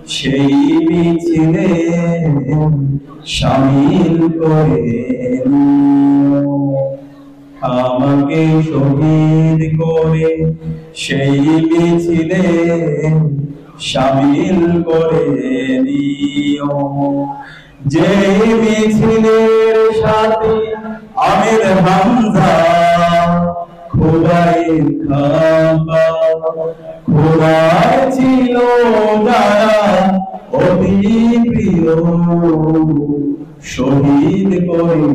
সেই মিছিলে শামিল করে নিও। আমাকে শহীদ করে সেই মিছিলে শামিল করে নিও। যে মিছিলের সাথে আমির হামজা খোদাইর খাপা, খোদার ছিল যারা অতি প্রিয়, শহীদ করে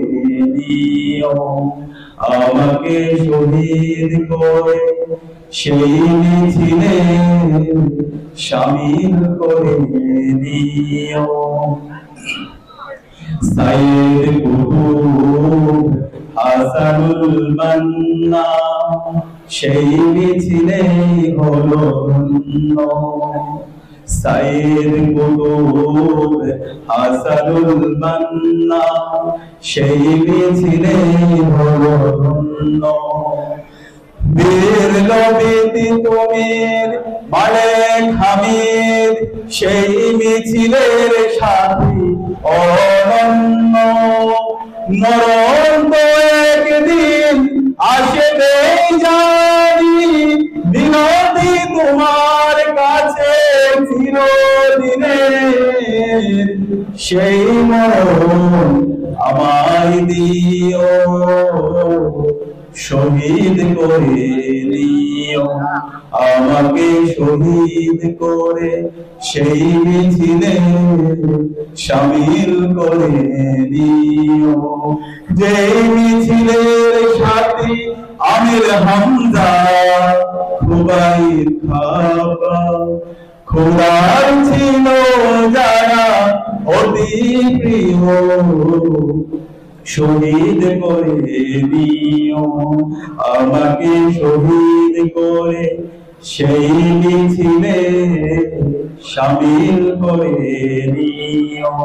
নিও। আমাকে শহীদ করে সেই মিছিলে শামিল করে নিও। সাইয়েদ কুতুব হাসানুল মান্না সেই মিছিলে হলো ধন্য। সাইয়েদ কুতুব হাসানুল মান্না সেই মিছিলে হলো ধন্য। বীর লবিতি তুমির মালিক হামিদ সেই মিছিলের সাথী অনন্য। মরণ তো একদিন আসবে জানি, বিনতি তোমার কাছে চিরদিনের, সেই মরণ আমায় দিও, শহীদ করে নিও। আমাকে শহীদ করে সেই মিছিলে শামিল করে নিও। যে মিছিলের সাথী আমির হামজা খোদাইর খাপা, খোদার ছিল যারা অতি প্রিয়, শহীদ করে দিও। আমাকে শহীদ করে সেই মিছিলে শামিল করে নিও।